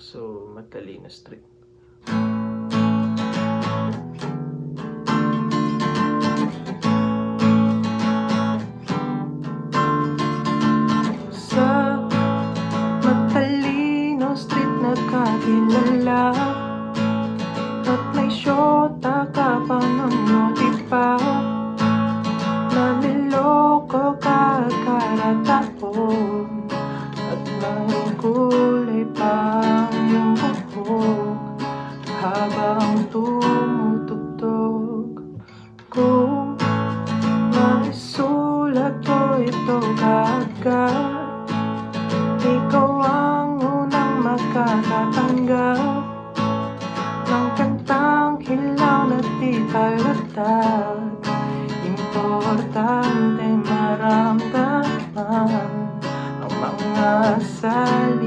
So, Matalino Street. Sa Matalino Street nagkakilala, at may syota ka pa nun, di ba? Na niloko ka karatapon, at may kulay pang iyong buhok habang tumutugtog. Kung maisulat ko ito kaagad, ikaw ang unang makakatanggap ng kantang hilaw na di palatag. Importante maramdaman ang mga sal